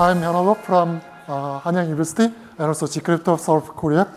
I'm Hyunho from Hanyang University and also zkCrypto South Korea.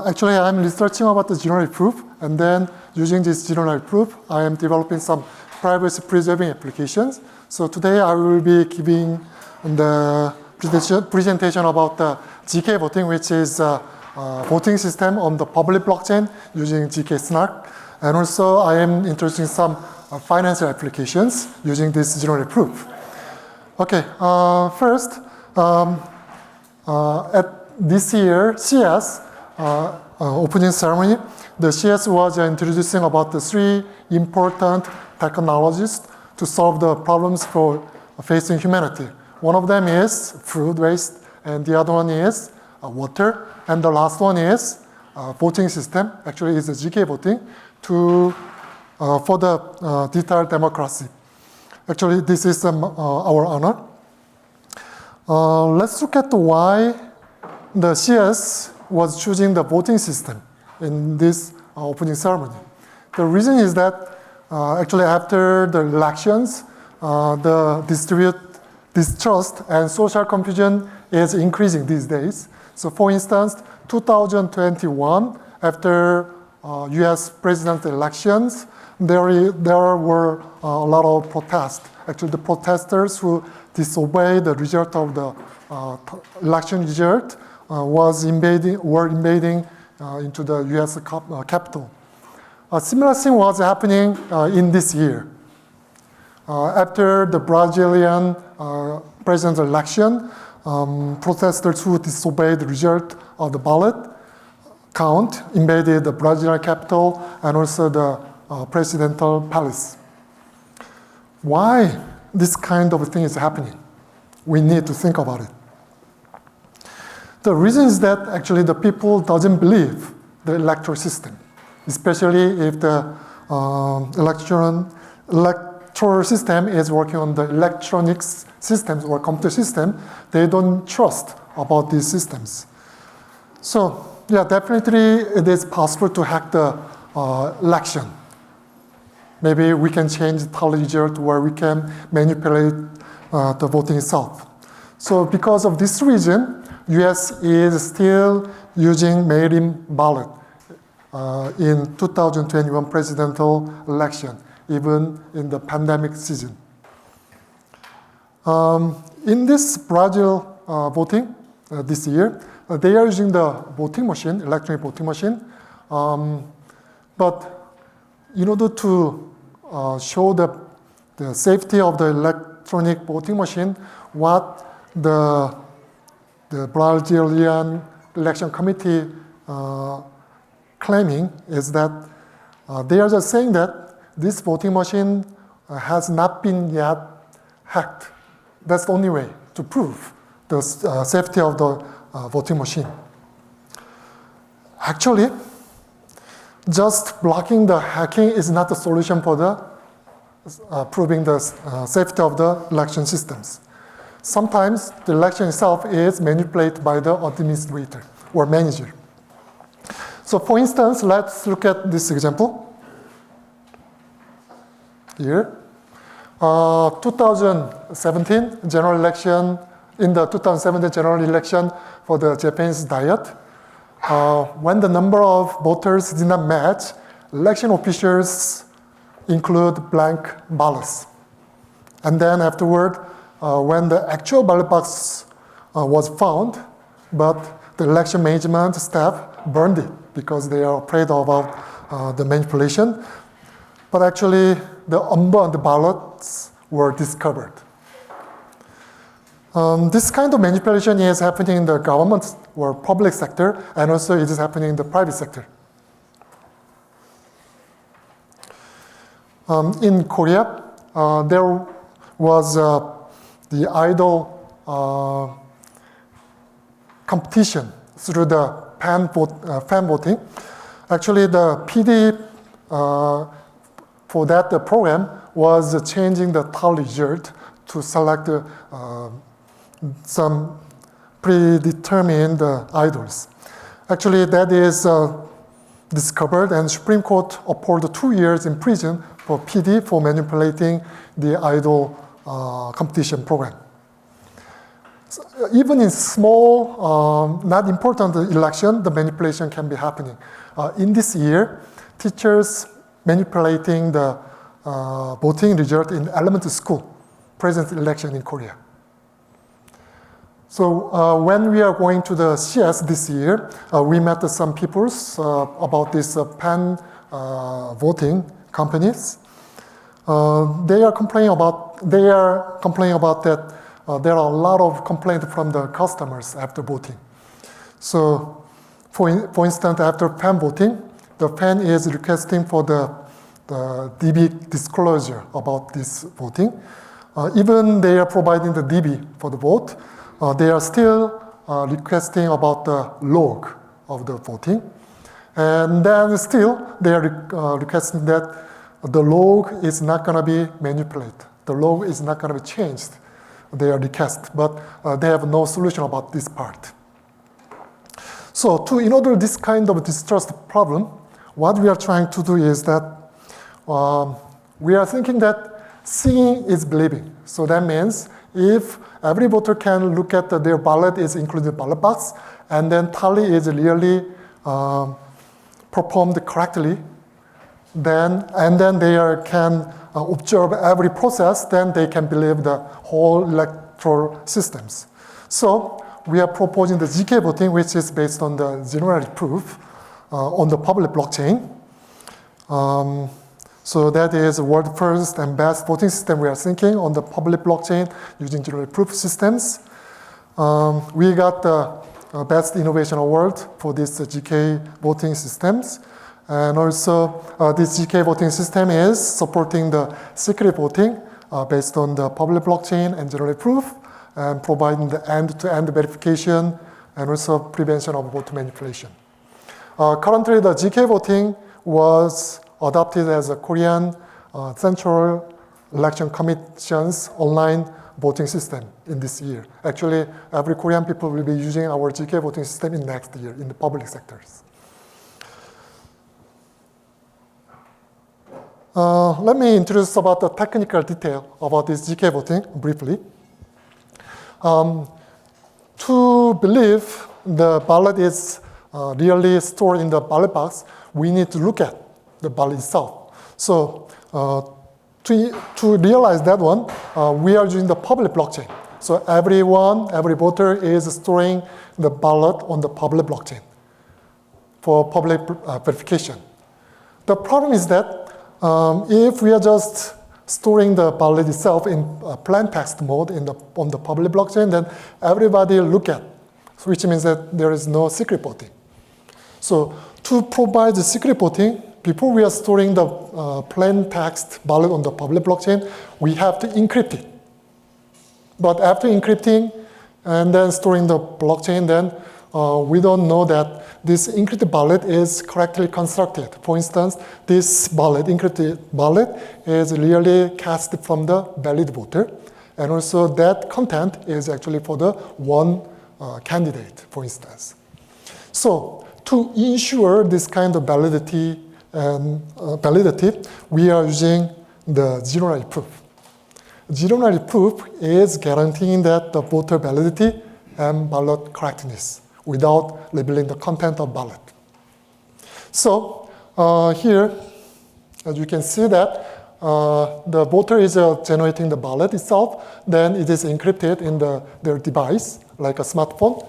Actually, I'm researching about the general proof, and then using this general proof, I am developing some privacy-preserving applications. So today I will be giving the presentation about the zkVoting, which is a voting system on the public blockchain using zk-SNARK. And also I am introducing some financial applications using this general proof. Okay, first, at this year CES opening ceremony, the CES was introducing about the 3 important technologies to solve the problems for facing humanity. One of them is food waste, and the other one is water, and the last one is voting system. Actually, it's a zkVoting for the digital democracy. Actually, this is our honor. Let's look at why the CES was choosing the voting system in this opening ceremony. The reason is that actually after the elections, the distrust and social confusion is increasing these days. So for instance, 2021, after US presidential elections, there were a lot of protests. Actually, the protesters who disobeyed the result of the election result were invading into the US Capitol. A similar thing was happening in this year. After the Brazilian presidential election, protesters who disobeyed the result of the ballot count invaded the Brazilian capital and also the presidential palace. Why this kind of thing is happening? We need to think about it. The reason is that actually the people doesn't believe the electoral system, especially if the electoral system is working on the electronic systems or computer system. They don't trust about these systems. So yeah, definitely it is possible to hack the election. Maybe we can change the tally result where we can manipulate the voting itself. So because of this reason, US is still using mail-in ballot in 2021 presidential election, even in the pandemic season. In this Brazil voting this year, they are using the voting machine, electronic voting machine. But in order to show the safety of the electronic voting machine, what the Brazilian election committee claiming is that they are just saying that this voting machine has not been yet hacked. That's the only way to prove the safety of the voting machine. Actually, just blocking the hacking is not the solution for the proving the safety of the election systems. Sometimes the election itself is manipulated by the administrator or manager. So for instance, let's look at this example here. 2017 general election, in the 2017 general election for the Japanese Diet, when the number of voters did not match, election officials include blank ballots. And then afterward, when the actual ballot box was found, but the election management staff burned it because they are afraid about the manipulation. But actually, the unburned ballots were discovered. This kind of manipulation is happening in the government or public sector, and also it is happening in the private sector. In Korea, there was the idol competition through the fan voting. Actually, the PD for that program was changing the tally result to select some predetermined idols. Actually, that is discovered, and Supreme Court upheld 2 years in prison for PD for manipulating the idol competition program. even in small, not important election, the manipulation can be happening. In this year, teachers manipulating the voting result in elementary school, presidential election in Korea. So when we are going to the CS this year, we met some people about this pan voting companies. They are complaining about that there are a lot of complaints from the customers after voting. So for instance, after pan voting, the pan is requesting for the DB disclosure about this voting. Even they are providing the DB for the vote, they are still requesting about the log of the voting. And then still they are requesting that the log is not going to be manipulated. The log is not going to be changed. They are request, but they have no solution about this part. So in order this kind of distrust problem, what we are trying to do is that we are thinking that seeing is believing. So that means if every voter can look at their ballot is included ballot box, and then tally is really performed correctly, then they can observe every process, then they can believe the whole electoral systems. So we are proposing the zkVoting, which is based on the general proof on the public blockchain. So that is the world first and best voting system we are thinking on the public blockchain using general proof systems. We got the best innovation award for this zkVoting systems. And also this zkVoting system is supporting the secret voting based on the public blockchain and general proof, and providing the end-to-end verification and also prevention of vote manipulation. Currently, the zkVoting was adopted as a Korean Central Election Commission's online voting system in this year. Actually, every Korean people will be using our zkVoting system in next year in the public sectors. Let me introduce about the technical detail about this zkVoting briefly. To believe the ballot is really stored in the ballot box, we need to look at the ballot itself. So to realize that one, we are using the public blockchain. So every voter is storing the ballot on the public blockchain for public verification. The problem is that if we are just storing the ballot itself in plain text mode on the public blockchain, then everybody look at, which means that there is no secret voting. So to provide the secret voting, before we are storing the plain text ballot on the public blockchain, we have to encrypt it. But after encrypting and then storing the blockchain, then we don't know that this encrypted ballot is correctly constructed. For instance, this ballot, encrypted ballot, is really cast from the valid voter. And also that content is actually for the one candidate, for instance. So to ensure this kind of validity, we are using the zero-knowledge proof. Zero-knowledge proof is guaranteeing that the voter validity and ballot correctness without labeling the content of ballot. So here, as you can see that the voter is generating the ballot itself, then it is encrypted in their device, like a smartphone.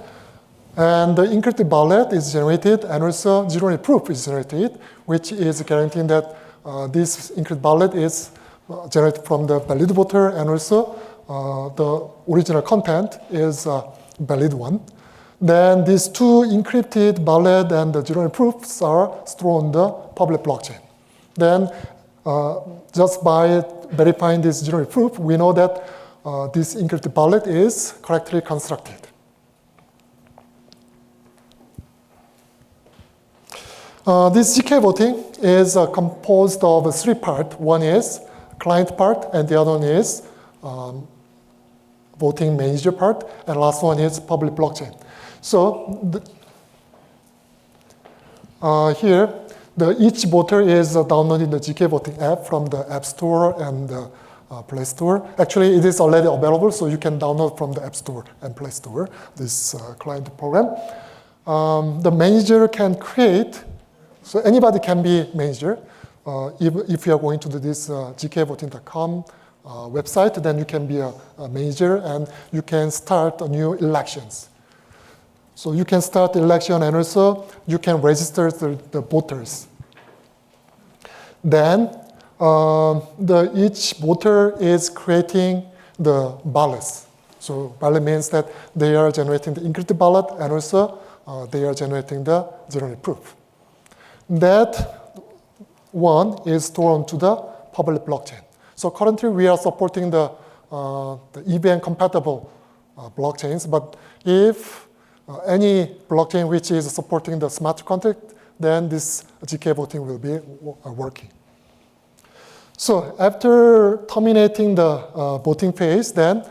And the encrypted ballot is generated, and also zero-knowledge proof is generated, which is guaranteeing that this encrypted ballot is generated from the valid voter, and also the original content is a valid one. Then these two encrypted ballot and the zero-knowledge proofs are stored on the public blockchain. Then just by verifying this zero-knowledge proof, we know that this encrypted ballot is correctly constructed. This zkVoting is composed of three parts. One is client part, and the other one is voting manager part, and last one is public blockchain. So here, each voter is downloading the zkVoting app from the App Store and the Play Store. Actually, it is already available, so you can download from the App Store and Play Store, this client program. The manager can create, so anybody can be manager. If you are going to do this zkVoting.com website, then you can be a manager and you can start new elections. So you can start the election and also you can register the voters. Then each voter is creating the ballots. So ballot means that they are generating the encrypted ballot and also they are generating the zero-knowledge proof. That one is stored onto the public blockchain. So currently we are supporting the EVM compatible blockchains, but if any blockchain which is supporting the smart contract, then this zkVoting will be working. So after terminating the voting phase, then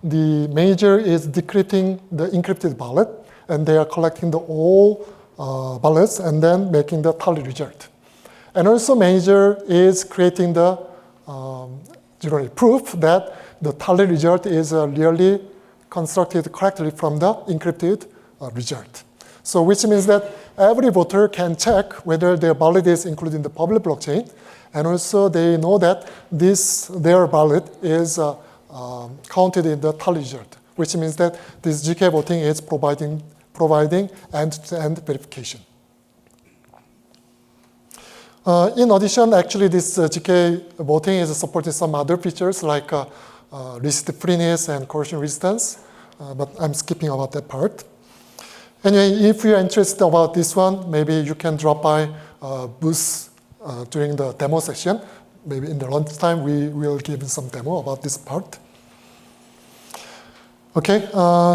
the manager is decrypting the encrypted ballot, and they are collecting the all ballots and then making the tally result. And also manager is creating the zero-knowledge proof that the tally result is really constructed correctly from the encrypted result. So which means that every voter can check whether their ballot is included in the public blockchain, and also they know that their ballot is counted in the tally result, which means that this zkVoting is providing end-to-end verification. In addition, actually, this zkVoting is supporting some other features like receipt freeness and coercion resistance, but I'm skipping about that part. Anyway, if you're interested about this one, maybe you can drop by booth during the demo session. Maybe in the lunchtime, we will give some demo about this part. Okay,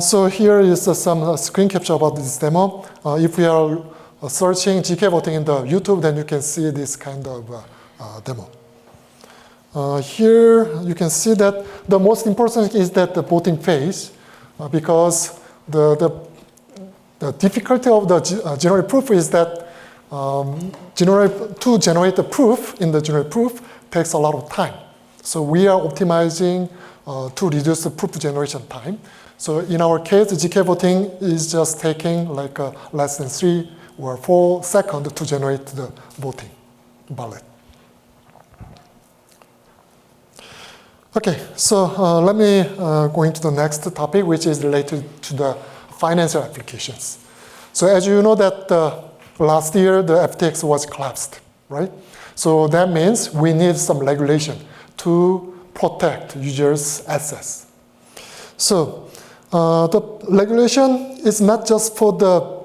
so here is some screen capture about this demo. If we are searching zkVoting in the YouTube, then you can see this kind of demo. Here you can see that the most important is that the voting phase, because the difficulty of the zero-knowledge proof is that to generate the proof in the zero-knowledge proof takes a lot of time. So we are optimizing to reduce the proof generation time. So in our case, zkVoting is just taking like less than 3 or 4 seconds to generate the voting ballot. Okay, so let me go into the next topic, which is related to the financial applications. So as you know that last year the FTX was collapsed, right? So that means we need some regulation to protect users' assets. So the regulation is not just for the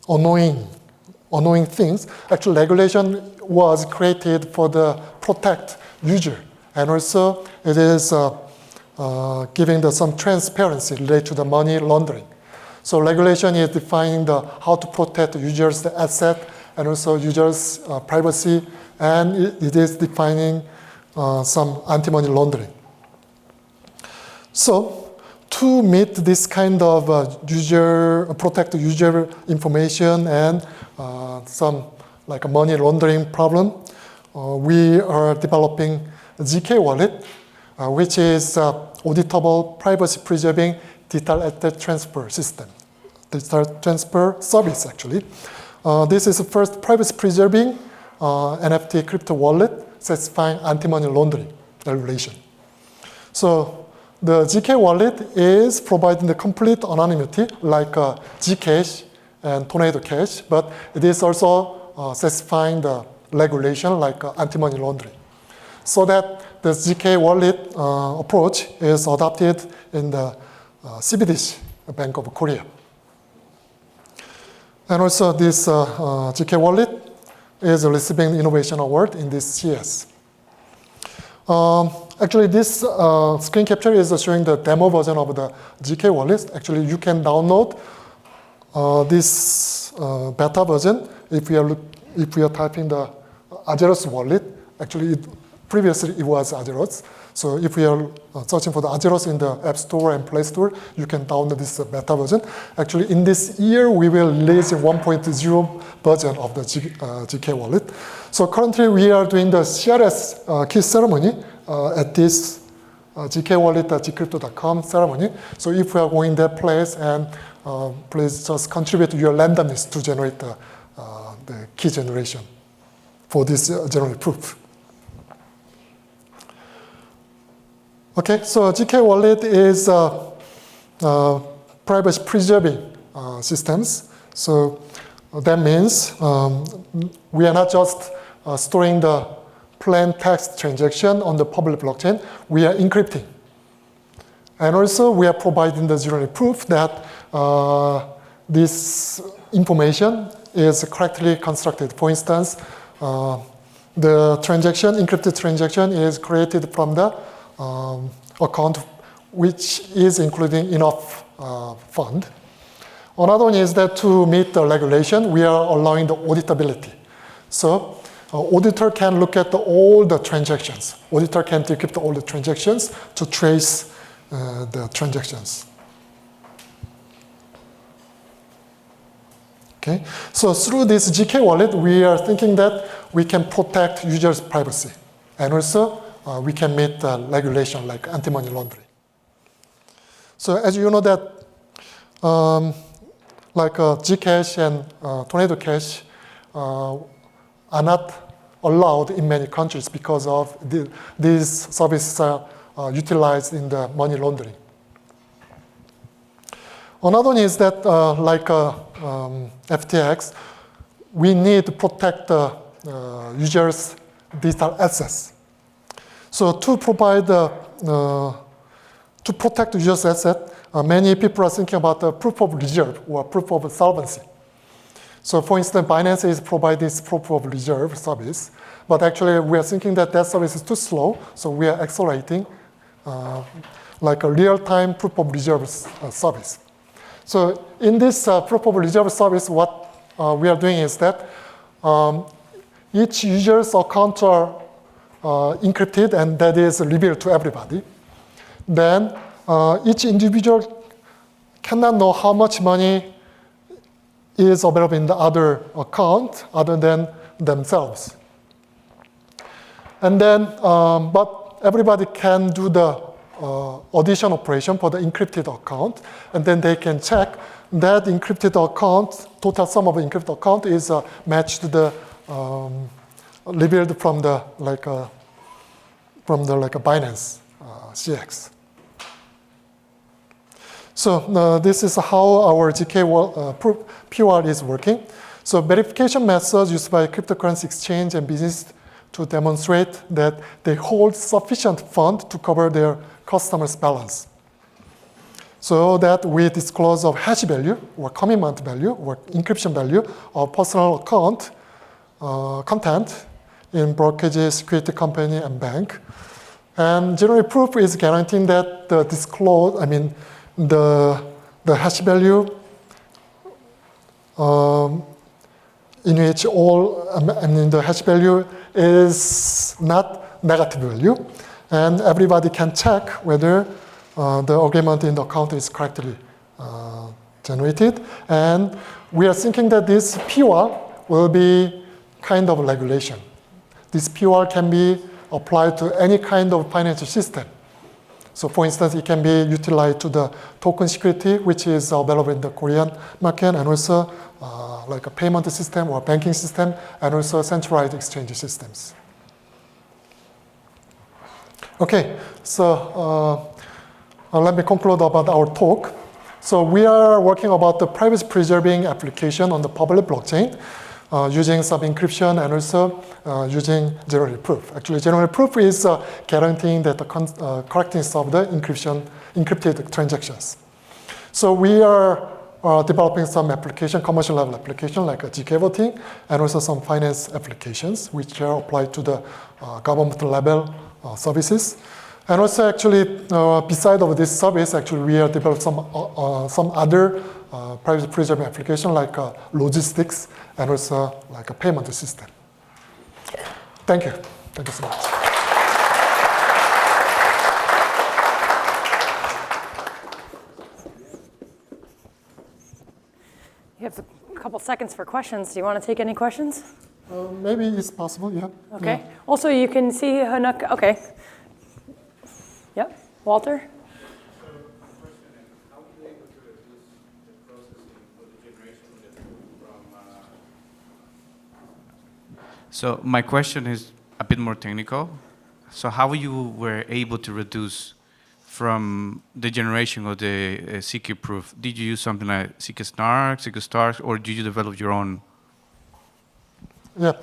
annoying things. Actually, regulation was created for the protect user, and also it is giving some transparency related to the money laundering. So regulation is defining how to protect users' asset and also users' privacy, and it is defining some anti-money laundering. So to meet this kind of protect user information and some like a money laundering problem, we are developing zk Wallet, which is auditable, privacy-preserving digital asset transfer system, digital transfer service, actually. This is the first privacy-preserving NFT crypto wallet satisfying anti-money laundering regulation. So the zk Wallet is providing the complete anonymity like Gcash and Tornado Cash, but it is also satisfying the regulation like anti-money laundering. So that the zk Wallet approach is adopted in the CBDC, Bank of Korea. And also this zk Wallet is receiving the Innovation Award in this CS. Actually, this screen capture is showing the demo version of the zk Wallet. Actually, you can download this beta version if we are typing the Azeros wallet. Actually, it previously it was Azeroth. So if you are searching for the Azeroth in the App Store and Play Store, you can download this beta version. Actually, in this year, we will release a 1.0 version of the zk wallet. So currently, we are doing the CRS key ceremony at this zkWallet.zcrypto.com ceremony. So if you are going that place, and please just contribute your randomness to generate the key generation for this general proof. Okay, so zk wallet is privacy preserving systems. So that means we are not just storing the plain text transaction on the public blockchain, we are encrypting. And also we are providing the zero proof that this information is correctly constructed. For instance, the transaction, encrypted transaction is created from the account which is including enough fund. Another one is that to meet the regulation, we are allowing the auditability. So auditor can look at all the transactions. Auditor can decrypt all the transactions to trace the transactions. Okay, so through this zk wallet, we are thinking that we can protect users' privacy, and also we can meet the regulation like anti-money laundering. So as you know that like Gcash and Tornado Cash are not allowed in many countries because of these services are utilized in the money laundering. Another one is that like FTX, we need to protect the users' digital assets. So to provide to protect the user's asset, many people are thinking about the proof of reserve or proof of solvency. So for instance, Binance is providing this proof of reserve service, but actually we are thinking that that service is too slow, so we are accelerating like a real-time proof of reserve service. So in this proof of reserve service, what we are doing is that each user's account are encrypted, and that is revealed to everybody. Then each individual cannot know how much money is available in the other account other than themselves. And then, but everybody can do the addition operation for the encrypted account, and then they can check that encrypted account, total sum of the encrypted account is matched to the revealed from the like a Binance CX. So this is how our zk POR is working. So verification methods used by cryptocurrency exchange and business to demonstrate that they hold sufficient fund to cover their customers' balance. So that we disclose of hash value or commitment value or encryption value of personal account content in brokerage, security company, and bank. And general proof is guaranteeing that the the hash value in which all, the hash value is not negative value, and everybody can check whether the agreement in the account is correctly generated. And we are thinking that this POR will be kind of regulation. This POR can be applied to any kind of financial system. So for instance, it can be utilized to the token security, which is available in the Korean market, and also like a payment system or banking system, and also centralized exchange systems. Okay, so let me conclude about our talk. So we are working about the privacy preserving application on the public blockchain using some encryption and also using zero proof. Actually, zero proof is guaranteeing that the correctness of the encrypted transactions. So we are developing some application, commercial level application like zkVoting, and also some finance applications which are applied to the government level services. And also actually, beside of this service, actually we are developing some other privacy preserving application like logistics and also like a payment system. Thank you. Thank you so much. couple seconds for questions. Do you want to take any questions? Maybe it's possible, yeah. Okay. Yeah. Also, you can see Hanuk. Okay. Yep. Walter? So the question is, how are you able to reduce the processing or the generation from... So my question is a bit more technical. So how you were able to reduce from the generation of the zkPoR? Did you use something like zkSnark, zkStark, or did you develop your own? Yeah,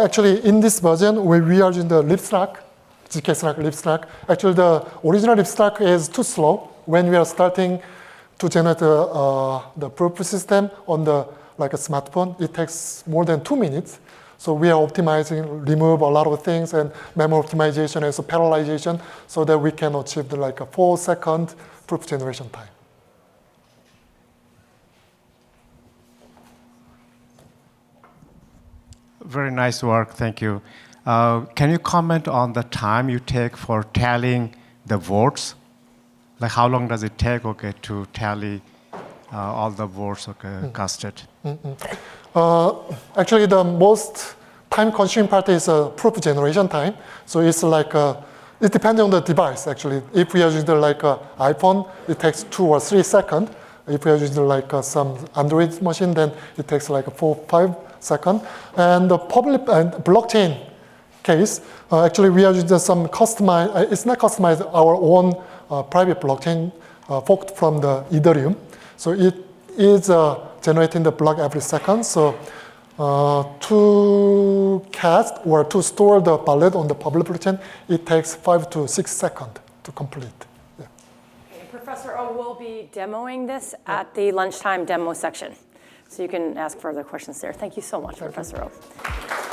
actually in this version, we are using the libsnark, zkSnark libsnark. Actually, the original libsnark is too slow when we are starting to generate the proof system on the like a smartphone. It takes more than 2 minutes. So we are optimizing, remove a lot of things, and memory optimization and so parallelization, so that we can achieve the, like a 4-second proof generation time. Very nice work, thank you. Can you comment on the time you take for tallying the votes? Like how long does it take, okay, to tally all the votes, okay, casted? Actually, the most time-consuming part is proof generation time. So it's like, it depends on the device, actually. If we are using like an iPhone, it takes 2 or 3 seconds. If we are using like some Android machine, then it takes like 4 or 5 seconds. And the public and blockchain case, actually we are using some customized, it's not customized, our own private blockchain forked from the Ethereum. So it is generating the block every second. So to cast or to store the ballot on the public blockchain, it takes 5 to 6 seconds to complete. Yeah. Okay, Professor O will be demoing this at the lunchtime demo section. So you can ask further questions there. Thank you so much, Professor O.